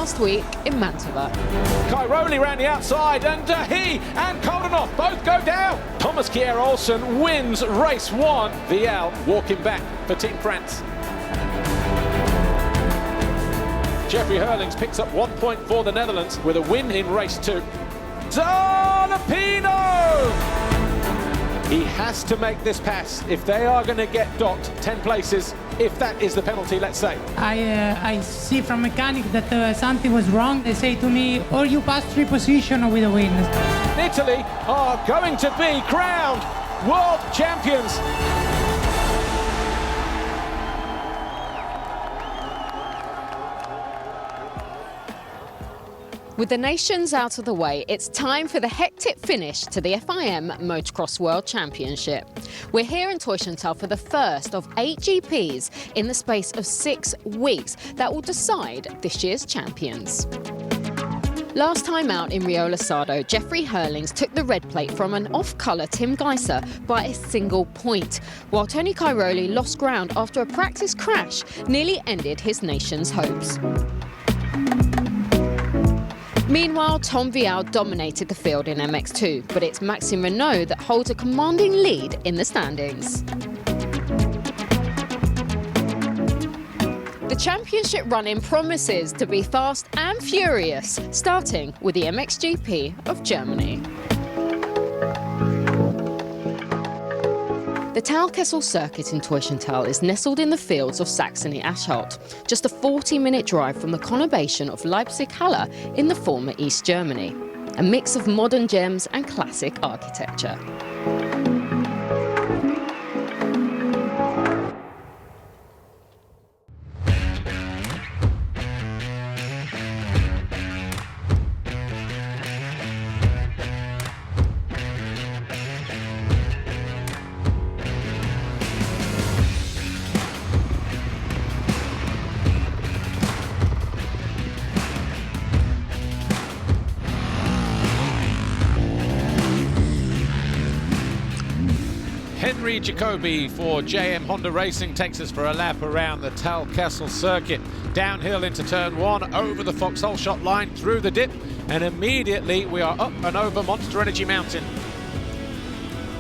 last week in Mantova. Cairoli round the outside, and he and Koldenhoff both go down. Thomas Kjær Olsen wins race 1. VL walking back for Team France. Jeffrey Hurlings picks up 1 point for the Netherlands with a win in race 2. Zalapino! He has to make this pass if they are going to get docked 10 places, if that is the penalty, let's say. I see from mechanic that something was wrong. They say to me, or you pass 3 positions with a win. Italy are going to be crowned world champions. With the nations out of the way, it's time for the hectic finish to the FIM Motocross World Championship. We're here in Teutschenthal for the first of 8 GPs in the space of 6 weeks that will decide this year's champions. Last time out in Rio Lasado, Jeffrey Hurlings took the red plate from an off-colour Tim Geiser by a single point, while Tony Cairoli lost ground after a practice crash nearly ended his nation's hopes. Meanwhile, Tom Vial dominated the field in MX2, but it's Maxime Renault that holds a commanding lead in the standings. The championship run-in promises to be fast and furious, starting with the MXGP of Germany. The Talkessel circuit in Teutschenthal is nestled in the fields of Saxony-Anhalt, just a 40-minute drive from the conurbation of Leipzig-Halle in the former East Germany. A mix of modern gems and classic architecture. Henry Jacobi for JM Honda Racing takes us for a lap around the Talkessel circuit. Downhill into turn 1, over the Foxhole shot line, through the dip, and immediately we are up and over Monster Energy Mountain.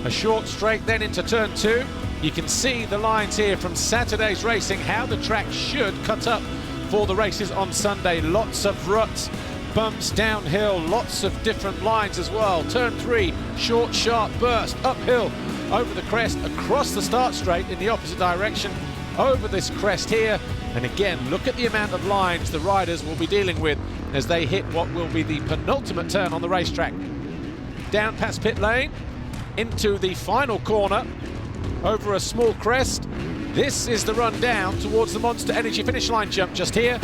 A short straight then into turn 2. You can see the lines here from Saturday's racing, how the track should cut up for the races on Sunday. Lots of ruts, bumps downhill, lots of different lines as well. Turn 3, short, sharp burst, uphill, over the crest, across the start straight in the opposite direction, over this crest here. And again, look at the amount of lines the riders will be dealing with as they hit what will be the penultimate turn on the racetrack. Down past pit lane, into the final corner, over a small crest. This is the run down towards the Monster Energy finish line jump just here.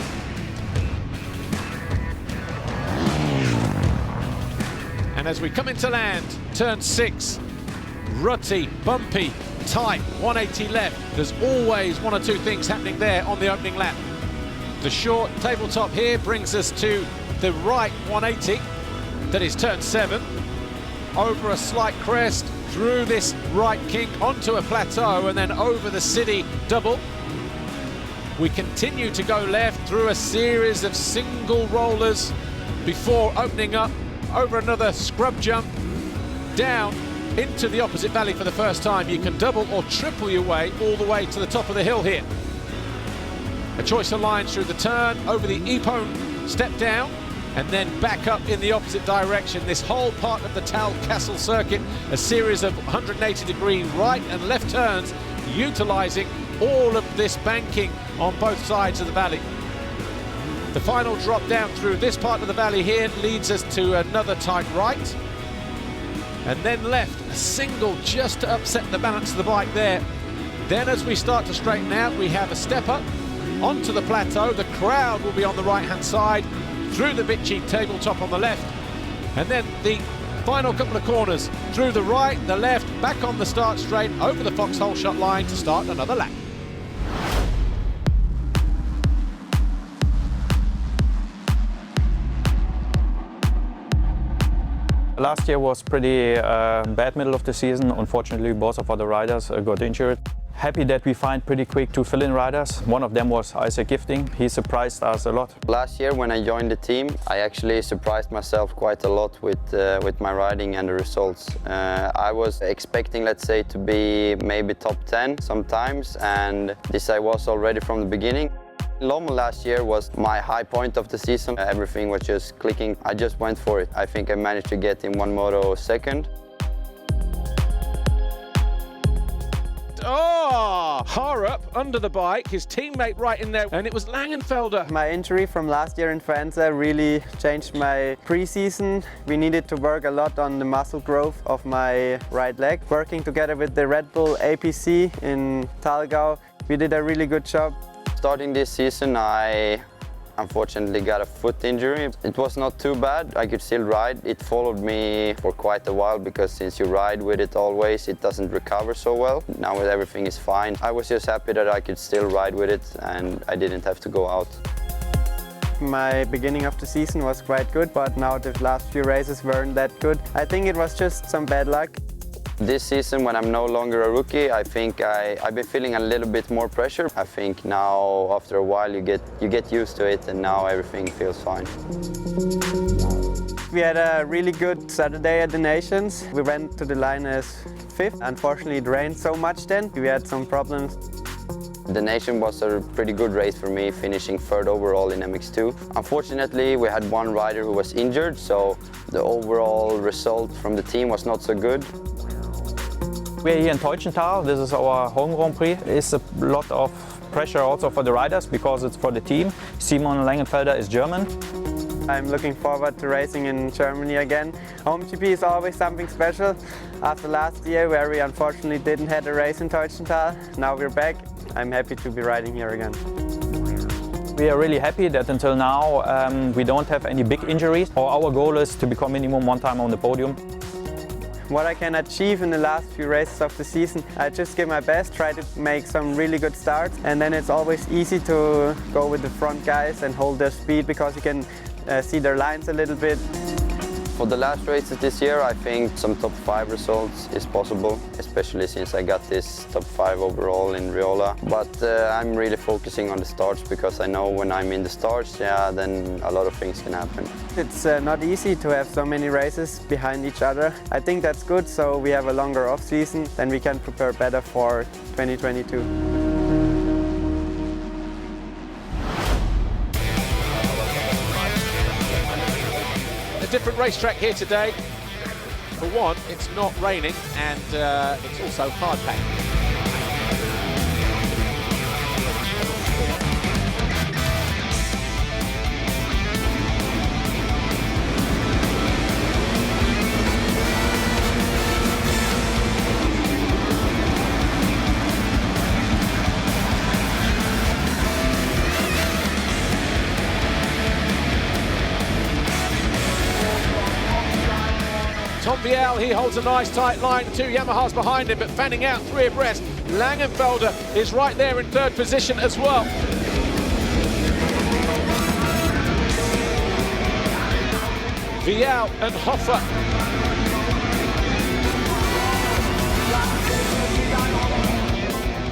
And as we come into land, turn 6, rutty, bumpy, tight, 180 left. There's always 1 or 2 things happening there on the opening lap. The short tabletop here brings us to the right 180. That is turn 7. Over a slight crest, through this right kink, onto a plateau, and then over the city double. We continue to go left through a series of single rollers before opening up over another scrub jump, down into the opposite valley for the first time. You can double or triple your way all the way to the top of the hill here. A choice of lines through the turn, over the Epone step down, and then back up in the opposite direction. This whole part of the Talkessel circuit, a series of 180-degree right and left turns, utilizing all of this banking on both sides of the valley. The final drop down through this part of the valley here leads us to another tight right, and then left, a single just to upset the balance of the bike there. Then as we start to straighten out, we have a step up onto the plateau. The crowd will be on the right-hand side, through the Vichy tabletop on the left, and then the final couple of corners, through the right, the left, back on the start straight, over the Foxhole shot line to start another lap. Last year was pretty bad middle of the season. Unfortunately, both of our riders got injured. happy that we find pretty quick two fill-in riders. One of them was Isaac Gifting. He surprised us a lot. Last year when I joined the team, I actually surprised myself quite a lot with my riding and the results. I was expecting, let's say, to be maybe top 10 sometimes, and this I was already from the beginning. Lommel last year was my high point of the season. Everything was just clicking. I just went for it. I think I managed to get in one moto second. Oh, Harup under the bike, his teammate right in there, and it was Langenfelder. My injury from last year in Faenza really changed my pre-season. We needed to work a lot on the muscle growth of my right leg. Working together with the Red Bull APC in Thalgau, we did a really good job. Starting this season, I unfortunately got a foot injury. It was not too bad. I could still ride. It followed me for quite a while because since you ride with it always, it doesn't recover so well. Now everything is fine. I was just happy that I could still ride with it and I didn't have to go out. My beginning of the season was quite good, but now the last few races weren't that good. I think it was just some bad luck. This season, when I'm no longer a rookie, I think I've been feeling a little bit more pressure. I think now, after a while, you get used to it, and now everything feels fine. We had a really good Saturday at the Nations. We went to the line as 5th. Unfortunately, it rained so much then. We had some problems. The Nation was a pretty good race for me, finishing 3rd overall in MX2. Unfortunately, we had one rider who was injured, so the overall result from the team was not so good. We're here in Teutschenthal. This is our home Grand Prix. It's a lot of pressure also for the riders because it's for the team. Simon Langenfelder is German. I'm looking forward to racing in Germany again. Home GP is always something special. After last year, where we unfortunately didn't have a race in Teutschenthal, now we're back. I'm happy to be riding here again. We are really happy that until now we don't have any big injuries. Our goal is to become minimum one time on the podium. What I can achieve in the last few races of the season, I just give my best, try to make some really good starts, and then it's always easy to go with the front guys and hold their speed because you can see their lines a little bit. For the last races this year, I think some top 5 results is possible, especially since I got this top 5 overall in Riola. But I'm really focusing on the starts because I know when I'm in the starts, then a lot of things can happen. It's not easy to have so many races behind each other. I think that's good, so we have a longer off-season, then we can prepare better for 2022. Different racetrack here today. For one, it's not raining and it's also hard packed. Tom Viel, he holds a nice tight line, 2 Yamahas behind him, but fanning out 3 abreast. Langenfelder is right there in 3rd position as well. Viel and Hoffer.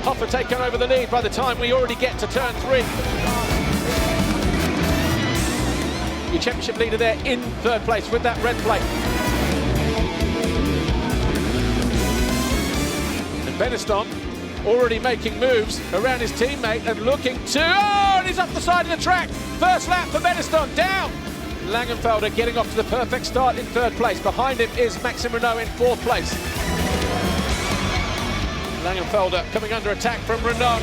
Hoffer taking over the lead by the time we already get to turn 3. Your championship leader there in 3rd place with that red plate. Beniston already making moves around his teammate and looking to... Oh, and he's off the side of the track. First lap for Beniston, down. Langenfelder getting off to the perfect start in 3rd place. Behind him is Maxime Renault in 4th place. Langenfelder coming under attack from Renault.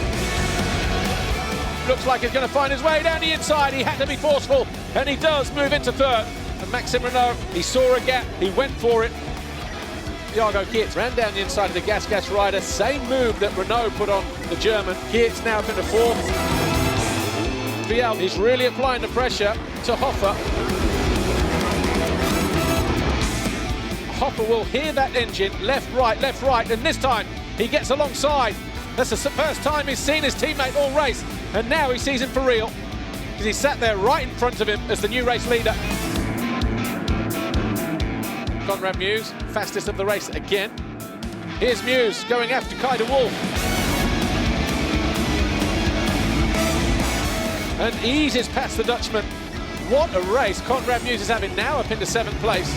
Looks like he's going to find his way down the inside. He had to be forceful, and he does move into 3rd. And Maxime Renault, he saw a gap, he went for it. Thiago Geerts ran down the inside of the Gas rider. Same move that Renault put on the German. Geerts now up into 4th. Viel, he's really applying the pressure to Hoffer. Hoffer will hear that engine, left, right, and this time he gets alongside. That's the first time he's seen his teammate all race, and now he sees him for real, because he sat there right in front of him as the new race leader. Conrad Muse, fastest of the race again. Here's Muse going after Kai de Wolf. and eases past the Dutchman. What a race Conrad Muse is having now, up into 7th place.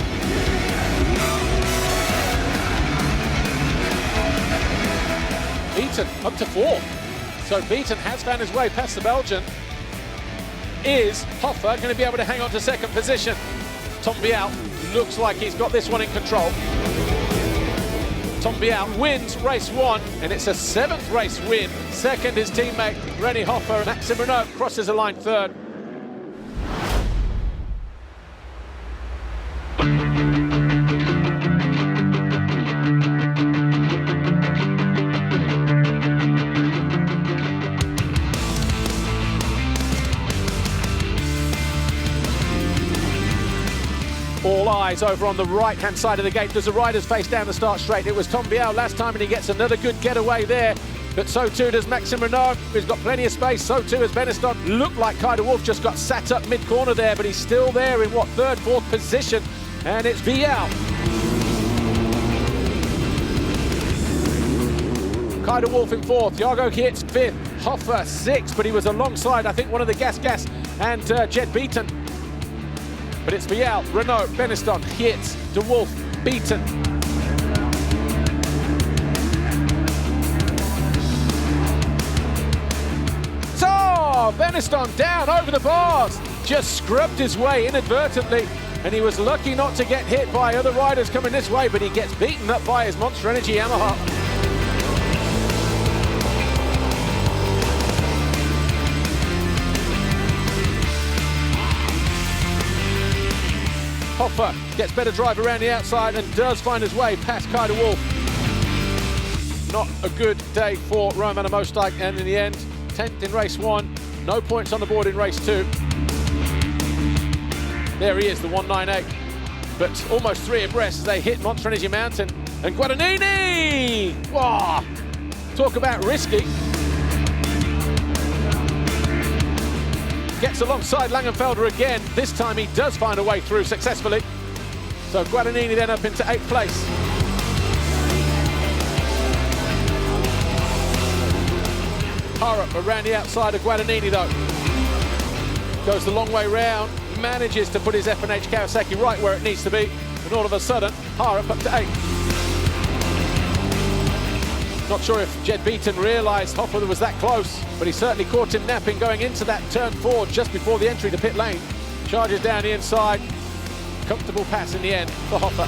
Beaton up to 4th. So Beaton has found his way past the Belgian. Is Hoffer going to be able to hang on to 2nd position? Tom Vialle looks like he's got this one in control. Tom Vialle wins race 1, and it's a 7th race win. 2nd his teammate René Hoffer. Maxime Renault crosses the line 3rd. All eyes over on the right-hand side of the gate. There's a rider's face down the start straight. It was Tom Vialle last time, and he gets another good getaway there. But so too does Maxime Renault, who's got plenty of space. So too has Beneston. Looked like Kaider Wolf just got sat up mid-corner there, but he's still there in, what, 3rd, 4th position. And it's Vialle. Kaider Wolf in 4th. Jago Geerts 5th. Hoffer 6th, but he was alongside, I think, one of the Gas and Jed Beaton. But it's Vialle, Renault, Beneston, Geerts, De Wolf, Beaton. So, Beneston down over the bars. Just scrubbed his way inadvertently, and he was lucky not to get hit by other riders coming this way, but he gets beaten up by his Monster Energy Yamaha. Hoffer gets better drive around the outside and does find his way past Kaider Wolf. Not a good day for Roman Mostijk, and in the end, 10th in race 1, no points on the board in race 2. There he is, the 198, but almost 3 abreast as they hit Monster Energy Mountain. And Guadagnini! Wow! Talk about risky. Gets alongside Langenfelder again. This time he does find a way through successfully. So Guadagnini then up into 8th place. Harup around the outside of Guadagnini though. Goes the long way round, manages to put his F&H Kawasaki right where it needs to be, and all of a sudden, Harup up to 8th. Not sure if Jed Beaton realised Hoffer was that close, but he certainly caught him napping going into that turn 4 just before the entry to pit lane. Charges down the inside. Comfortable pass in the end for Hoffer.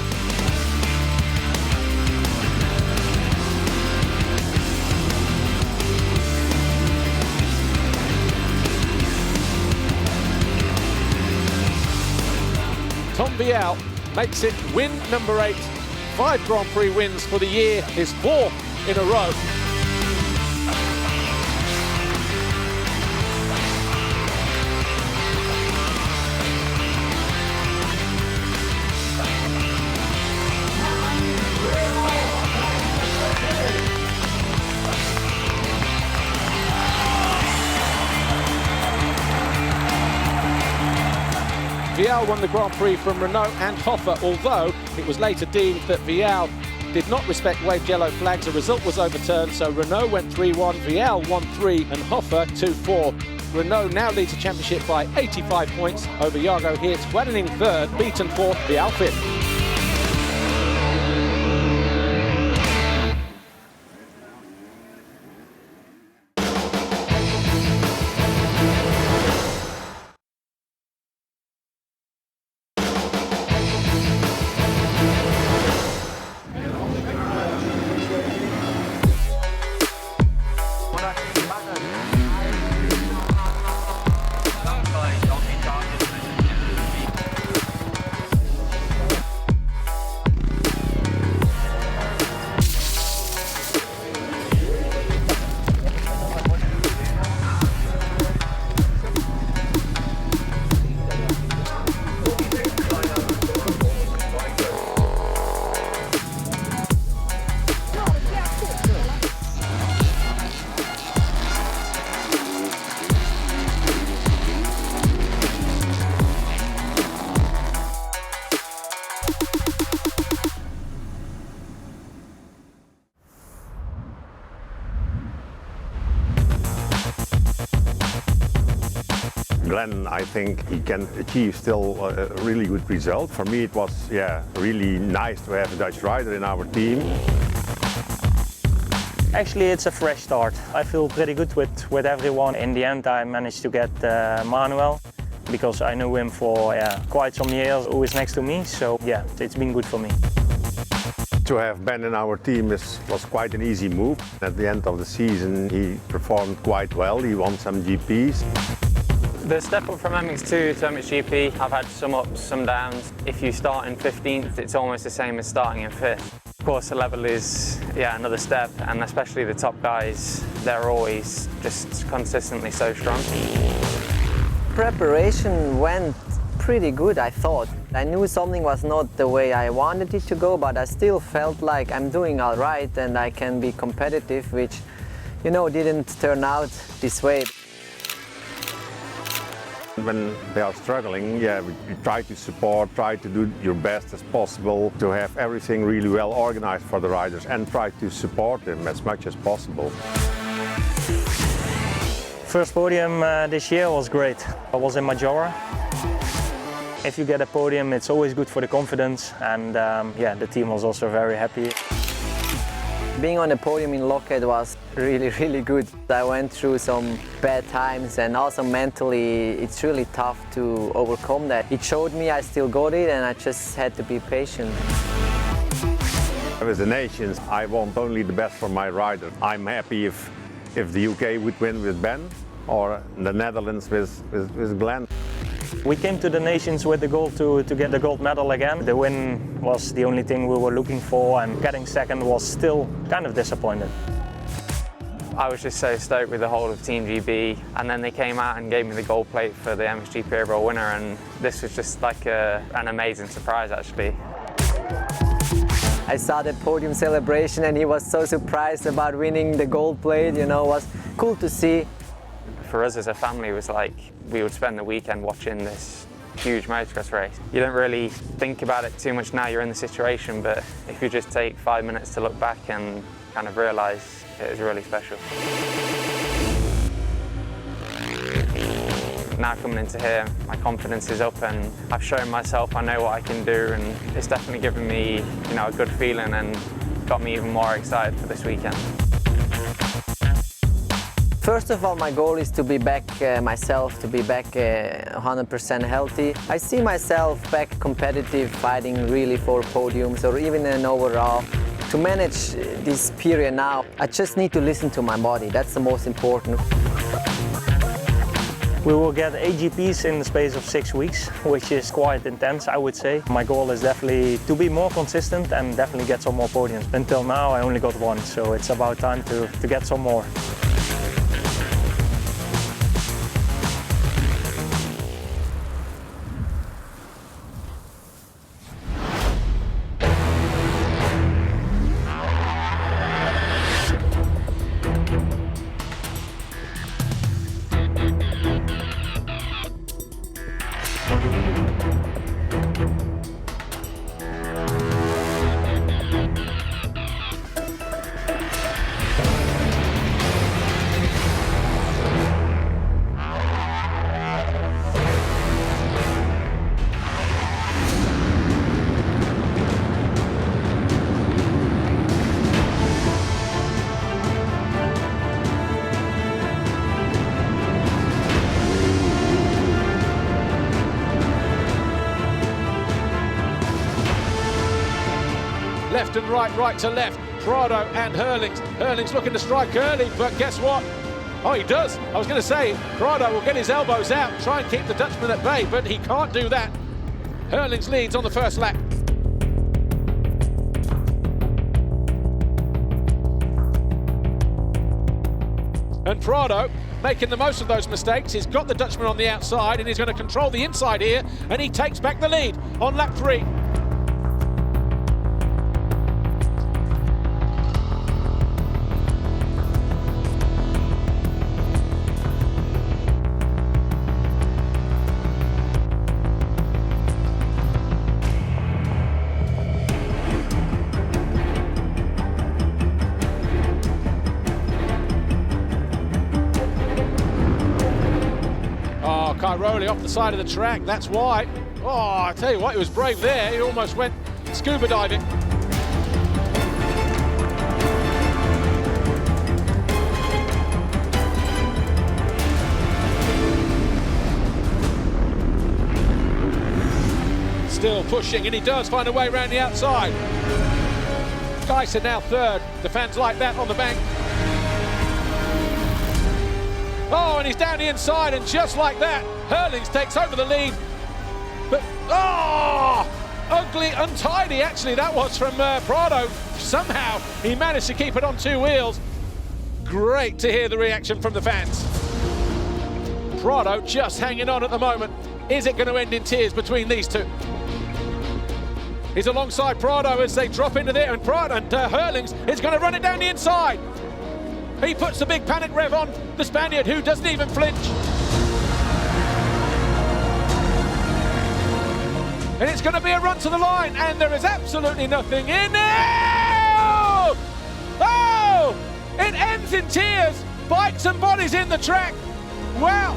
Tom Vialle makes it win number 8. 5 Grand Prix wins for the year, his 4th in a row. Vialle won the Grand Prix from Renault and Hoffer, although it was later deemed that Vialle did not respect waved yellow flags. A result was overturned, so Renault went 3-1, Vialle won 3, and Hoffer 2-4. Renault now leads the championship by 85 points over Jago Geerts, Guadagnini 3rd, Beaton 4th, Vialle 5th. then I think he can achieve still a really good result. For me it was really nice to have a Dutch rider in our team. Actually, it's a fresh start. I feel pretty good with everyone. In the end, I managed to get Manuel, because I knew him for quite some years, who is next to me. So yeah, it's been good for me. To have Ben in our team was quite an easy move. At the end of the season, he performed quite well. He won some GPs. The step up from MX2 to MXGP, I've had some ups, some downs. If you start in 15th, it's almost the same as starting in 5th. Of course, the level is another step, and especially the top guys, they're always just consistently so strong. Preparation went pretty good, I thought. I knew something was not the way I wanted it to go, but I still felt like I'm doing all right and I can be competitive, which, you know, didn't turn out this way. When they are struggling, we try to support, try to do your best as possible, to have everything really well organized for the riders and try to support them as much as possible. First podium this year was great. I was in Majora. If you get a podium, it's always good for the confidence, and the team was also very happy. Being on the podium in Lockheed was really, really good. I went through some bad times, and also mentally it's really tough to overcome that. It showed me I still got it, and I just had to be patient. With the nations, I want only the best for my rider. I'm happy if the UK would win with Ben, or the Netherlands with Glenn. We came to the Nations with the goal to get the gold medal again. The win was the only thing we were looking for, and getting second was still kind of disappointing. I was just so stoked with the whole of Team GB, and then they came out and gave me the gold plate for the MXGP overall winner, and this was just like an amazing surprise actually. I saw the podium celebration and he was so surprised about winning the gold plate, you know, it was cool to see. For us as a family, it was like we would spend the weekend watching this huge motocross race. You don't really think about it too much now you're in the situation, but if you just take 5 minutes to look back and kind of realise it was really special. Now coming into here, my confidence is up and I've shown myself I know what I can do, and it's definitely given me, you know, a good feeling and got me even more excited for this weekend. First of all, my goal is to be back myself, to be back 100% healthy. I see myself back competitive, fighting really for podiums or even an overall. To manage this period now, I just need to listen to my body. That's the most important. We will get 8 GPs in the space of 6 weeks, which is quite intense, I would say. My goal is definitely to be more consistent and definitely get some more podiums. Until now, I only got 1, so it's about time to get some more. Left and right, right to left. Prado and Hurlings. Hurlings looking to strike early, but guess what? Oh, he does. I was going to say, Prado will get his elbows out, try and keep the Dutchman at bay, but he can't do that. Hurlings leads on the first lap. And Prado making the most of those mistakes. He's got the Dutchman on the outside and he's going to control the inside here, and he takes back the lead on lap 3. off the side of the track, that's why. Oh, I tell you what, he was brave there. He almost went scuba diving. Still pushing, and he does find a way around the outside. Geiser now third. The fans like that on the bank. Oh, and he's down the inside, and just like that, Herlings takes over the lead. But, oh, ugly, untidy, actually, that was from Prado. Somehow, he managed to keep it on two wheels. Great to hear the reaction from the fans. Prado just hanging on at the moment. Is it going to end in tears between these two? He's alongside Prado as they drop into there, and Prado and Herlings is going to run it down the inside. He puts the big panic rev on the Spaniard, who doesn't even flinch. And it's going to be a run to the line, and there is absolutely nothing in there. Oh! It ends in tears. Bikes and bodies in the track. Wow.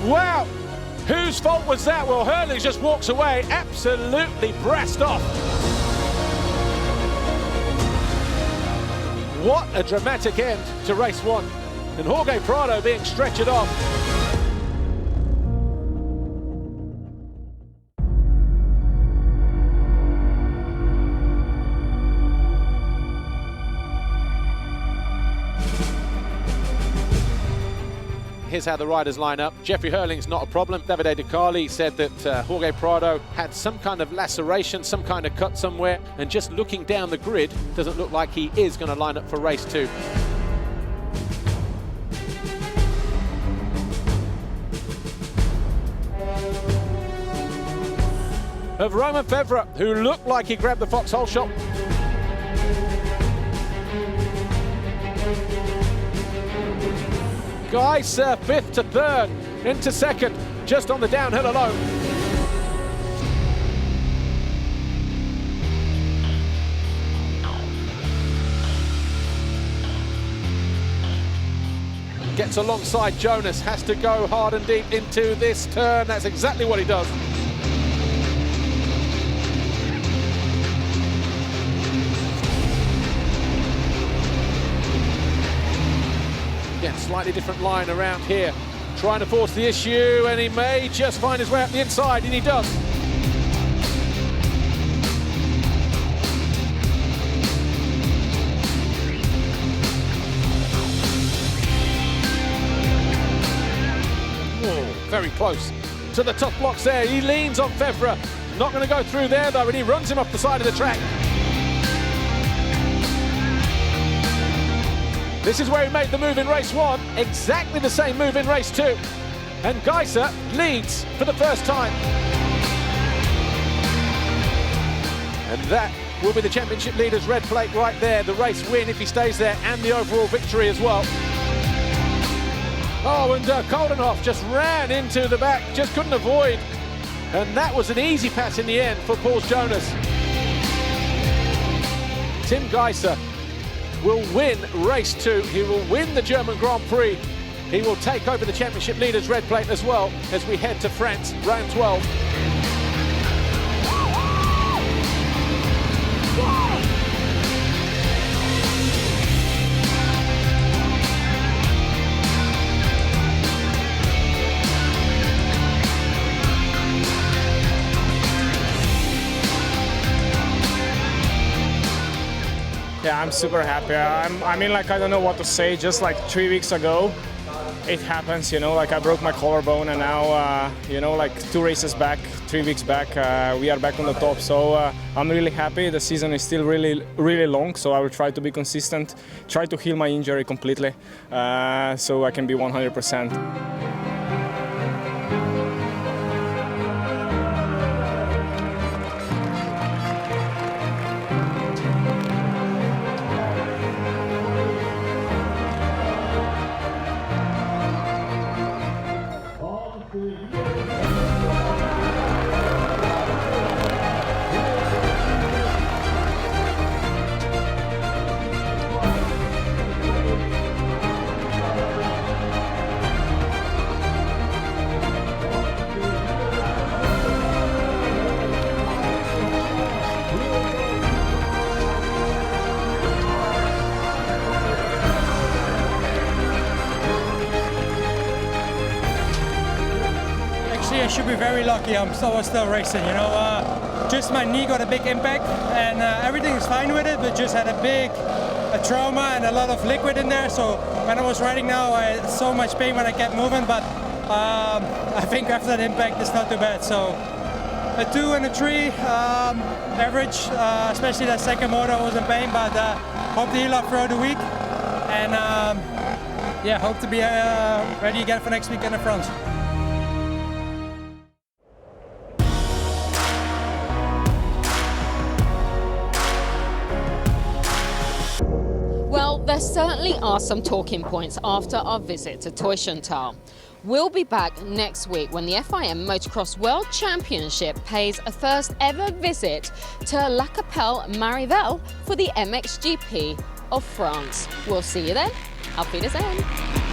Wow, whose fault was that? Well, Herlings just walks away, absolutely brassed off. What a dramatic end to race one. And Jorge Prado being stretchered off. Here's how the riders line up. Jeffrey Herlings, not a problem. Davide De Carli said that Jorge Prado had some kind of laceration, some kind of cut somewhere, and just looking down the grid, doesn't look like he is going to line up for race two. Of Roman Fevre, who looked like he grabbed the foxhole shot. Geiser fifth to third, into second, just on the downhill alone. Gets alongside Jonas, has to go hard and deep into this turn. That's exactly what he does. Again, slightly different line around here. Trying to force the issue, and he may just find his way up the inside, and he does. Very close to the top blocks there. He leans on Fevre. Not going to go through there though, and he runs him off the side of the track. This is where he made the move in race one, exactly the same move in race two. And Geiser leads for the first time. And that will be the championship leader's red plate right there. The race win if he stays there, and the overall victory as well. Oh, and Koldenhoff just ran into the back, just couldn't avoid. And that was an easy pass in the end for Paul Jonas. Tim Geiser will win race two. He will win the German Grand Prix. He will take over the championship leader's red plate as well as we head to France, round 12. Yeah, I'm super happy. I mean, like, I don't know what to say. Just like 3 weeks ago, it happens, you know, like I broke my collarbone, and now, you know, like 2 races back, 3 weeks back, we are back on the top. So I'm really happy. The season is still really long, so I will try to be consistent, try to heal my injury completely, so I can be 100%. I should be very lucky. I'm still racing, you know. Just my knee got a big impact, and everything is fine with it, but just had a trauma and a lot of liquid in there. So when I was riding now, I had so much pain when I kept moving, but I think after that impact, it's not too bad. So a 2 and a 3, average, especially that second motor was in pain, but hope to heal up throughout the week, and yeah, hope to be ready again for next week in the front. Well, there certainly are some talking points after our visit to Teutschenthal. We'll be back next week when the FIM Motocross World Championship pays a first ever visit to La Capelle Marivel for the MXGP of France. We'll see you then. Auf Wiedersehen.